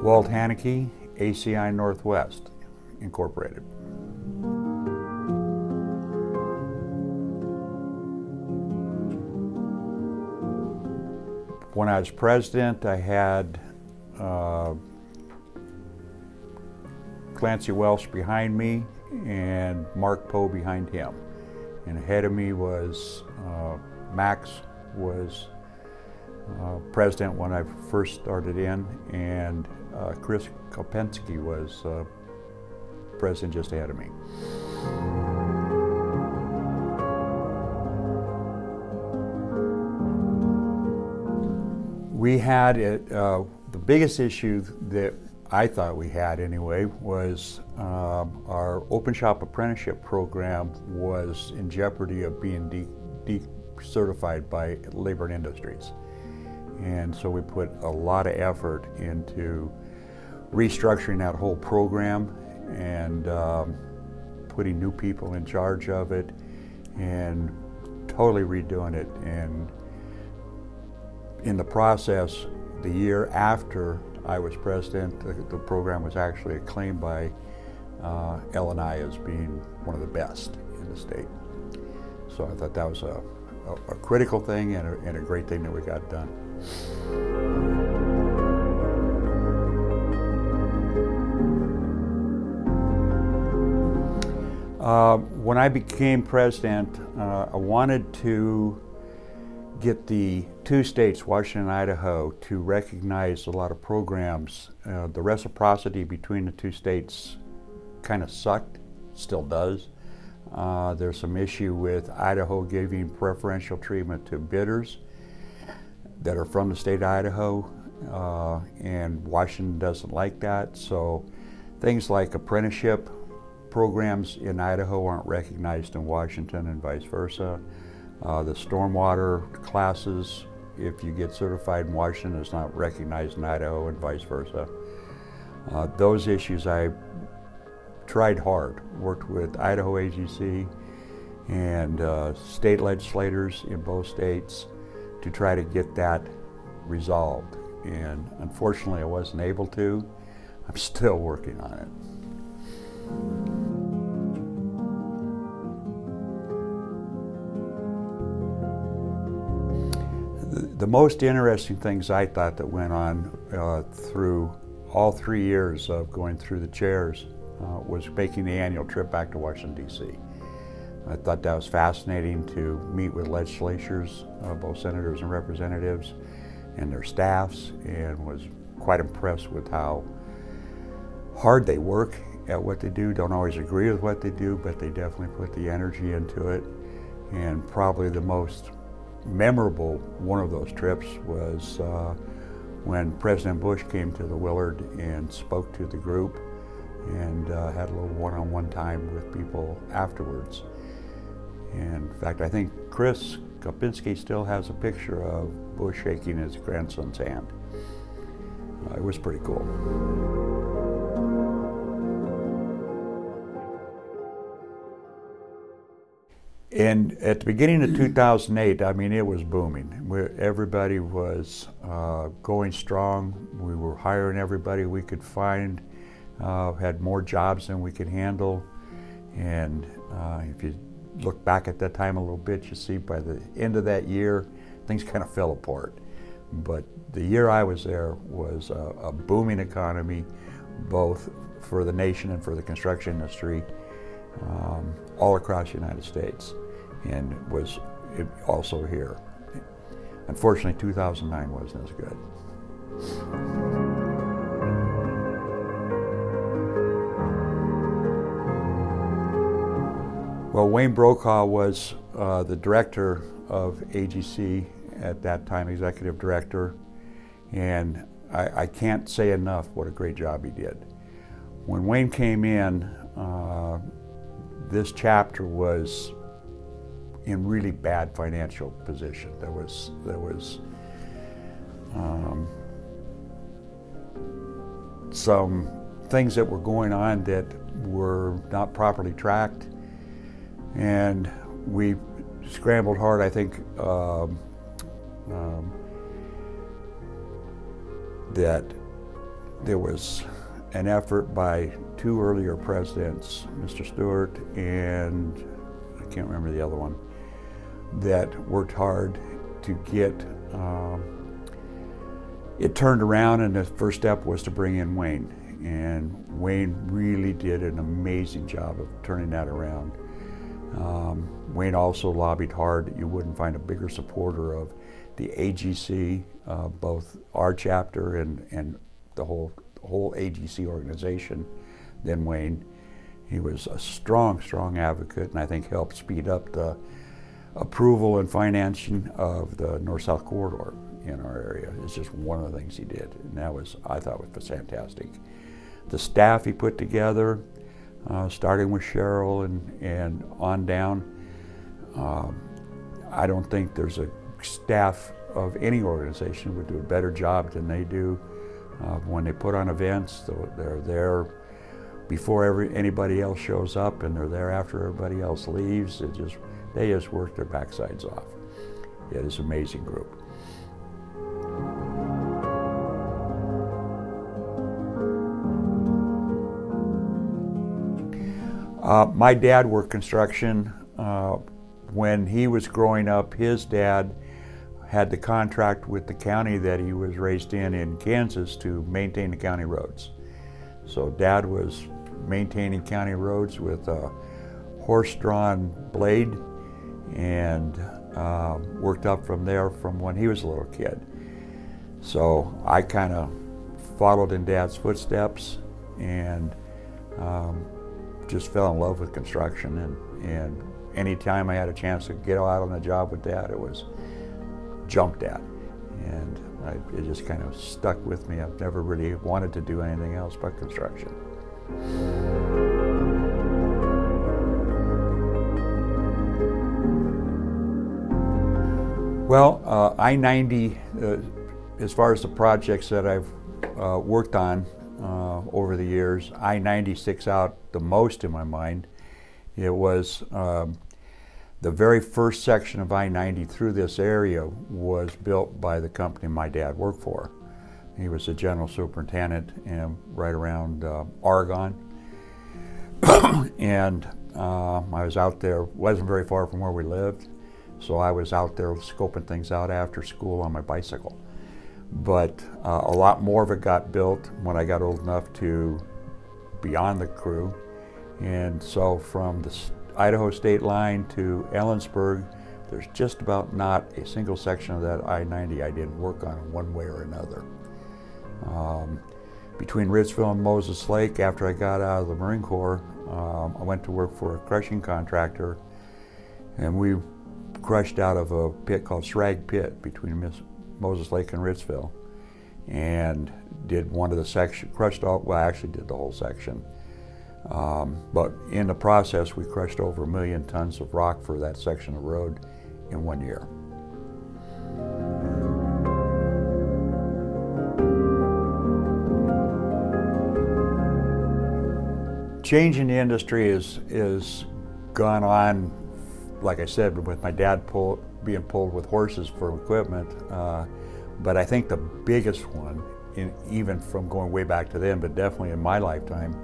Walt Haneke, ACI Northwest Incorporated. When I was president, I had Clancy Welsh behind me and Mark Poe behind him. And ahead of me was Max was president when I first started in, and Chris Kopensky was president just ahead of me. We had the biggest issue that I thought we had anyway was our open shop apprenticeship program was in jeopardy of being decertified by Labor and Industries. And so we put a lot of effort into restructuring that whole program and putting new people in charge of it and totally redoing it. And in the process, the year after I was president, the program was actually acclaimed by L&I as being one of the best in the state. So I thought that was a critical thing and a great thing that we got done. When I became president, I wanted to get the two states, Washington and Idaho, to recognize a lot of programs. The reciprocity between the two states kind of sucked, still does. There's some issue with Idaho giving preferential treatment to bidders that are from the state of Idaho, and Washington doesn't like that. So things like apprenticeship programs in Idaho aren't recognized in Washington and vice versa. The stormwater classes, if you get certified in Washington, is not recognized in Idaho and vice versa. Those issues I tried hard, worked with Idaho AGC and state legislators in both states to try to get that resolved. And unfortunately I wasn't able to. I'm still working on it. The most interesting things I thought that went on through all 3 years of going through the chairs was making the annual trip back to Washington, D.C. I thought that was fascinating to meet with legislatures, both senators and representatives, and their staffs, and was quite impressed with how hard they work at what they do. Don't always agree with what they do, but they definitely put the energy into it. And probably the most memorable one of those trips was when President Bush came to the Willard and spoke to the group and had a little one-on-one time with people afterwards. And in fact, I think Chris Kopensky still has a picture of Bush shaking his grandson's hand. It was pretty cool. And at the beginning of 2008, I mean, it was booming. Everybody was going strong. We were hiring everybody we could find, had more jobs than we could handle. And if you look back at that time a little bit, you see by the end of that year, things kind of fell apart. But the year I was there was a booming economy, both for the nation and for the construction industry, all across the United States, and was also here. Unfortunately, 2009 wasn't as good. Well, Wayne Brokaw was the director of AGC at that time, executive director, and I can't say enough what a great job he did. When Wayne came in, this chapter was in really bad financial position. There was some things that were going on that were not properly tracked, and we scrambled hard. I think that there was an effort by two earlier presidents, Mr. Stewart and I can't remember the other one, that worked hard to get it turned around, and the first step was to bring in Wayne. And Wayne really did an amazing job of turning that around. Wayne also lobbied hard that you wouldn't find a bigger supporter of the AGC, both our chapter and the whole AGC organization than Wayne. He was a strong advocate, and I think helped speed up the approval and financing of the North-South corridor in our area. It's just one of the things he did, and that was, I thought, was fantastic. The staff he put together, starting with Cheryl and on down, I don't think there's a staff of any organization would do a better job than they do. When they put on events, they're there before anybody else shows up, and they're there after everybody else leaves. They just work their backsides off. It is an amazing group. My dad worked construction. When he was growing up, his dad had the contract with the county that he was raised in Kansas to maintain the county roads. So Dad was maintaining county roads with a horse-drawn blade, and worked up from there from when he was a little kid. So I kind of followed in Dad's footsteps, and just fell in love with construction, and any time I had a chance to get out on the job with Dad, it was jumped at, and it just kind of stuck with me. I've never really wanted to do anything else but construction. Well, I-90, as far as the projects that I've worked on over the years, I-90 sticks out the most in my mind. It was the very first section of I-90 through this area was built by the company my dad worked for. He was the general superintendent right around Oregon. And I was out there, wasn't very far from where we lived, so I was out there scoping things out after school on my bicycle. But a lot more of it got built when I got old enough to be on the crew. And so from the Idaho state line to Ellensburg, there's just about not a single section of that I-90 I didn't work on one way or another. Between Ritzville and Moses Lake, after I got out of the Marine Corps, I went to work for a crushing contractor, and we crushed out of a pit called Srag Pit between Moses Lake and Ritzville, and did one of the sections, crushed all, well, I actually did the whole section. But in the process, we crushed over 1 million tons of rock for that section of road in 1 year. Change in the industry is gone on, like I said, with my dad being pulled with horses for equipment. But I think the biggest one, even from going way back to then, but definitely in my lifetime,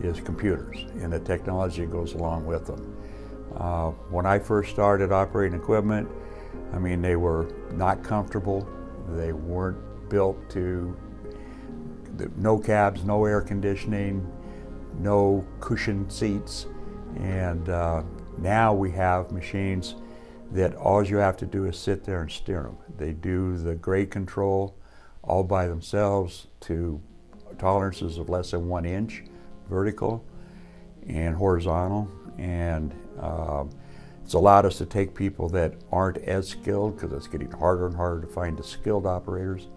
is computers and the technology that goes along with them. When I first started operating equipment, I mean, they were not comfortable. They weren't built to, no cabs, no air conditioning, no cushioned seats. And now we have machines that all you have to do is sit there and steer them. They do the grade control all by themselves to tolerances of less than 1 inch vertical and horizontal, and it's allowed us to take people that aren't as skilled, because it's getting harder and harder to find the skilled operators,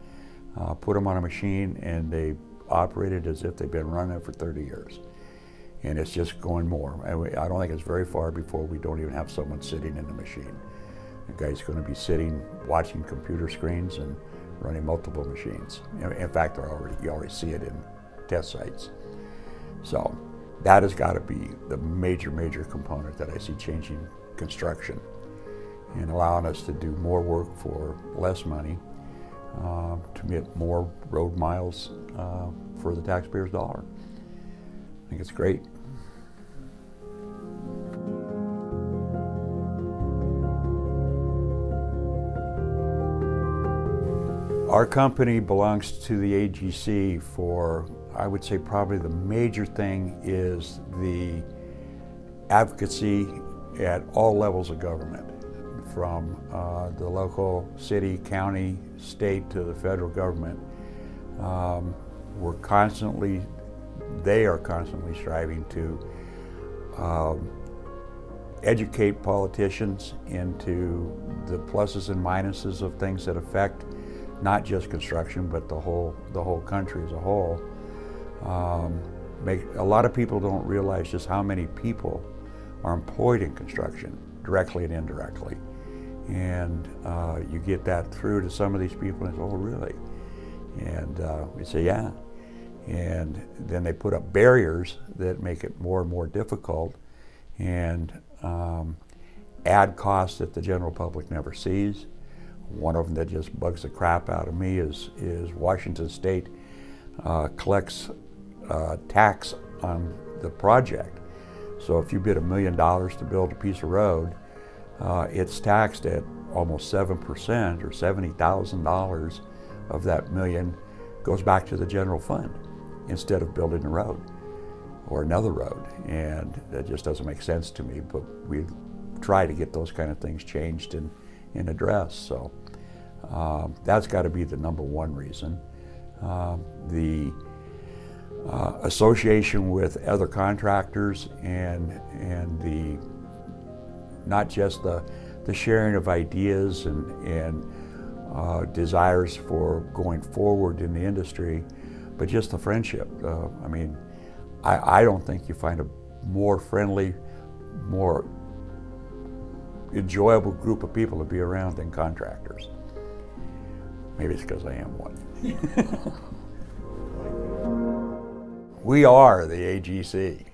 put them on a machine, and they operate it as if they've been running it for 30 years. And it's just going more. I don't think it's very far before we don't even have someone sitting in the machine. The guy's going to be sitting, watching computer screens and running multiple machines. In fact, you already see it in test sites. So that has got to be the major component that I see changing construction and allowing us to do more work for less money. to get more road miles for the taxpayer's dollar. I think it's great. Our company belongs to the AGC for, I would say, probably the major thing is the advocacy at all levels of government, from the local, city, county, state to the federal government. They are constantly striving to educate politicians into the pluses and minuses of things that affect not just construction, but the whole country as a whole. A lot of people don't realize just how many people are employed in construction, directly and indirectly. And you get that through to some of these people and say, oh, really? And we say, yeah. And then they put up barriers that make it more and more difficult and add costs that the general public never sees. One of them that just bugs the crap out of me is Washington State collects tax on the project. So if you bid $1 million to build a piece of road, it's taxed at almost 7%, or $70,000 of that million goes back to the general fund instead of building a road or another road. And that just doesn't make sense to me, but we try to get those kind of things changed and addressed. So that's got to be the #1 reason. The association with other contractors and the not just the sharing of ideas and desires for going forward in the industry, but just the friendship. I mean, I don't think you find a more friendly, more enjoyable group of people to be around than contractors. Maybe it's because I am one. We are the AGC.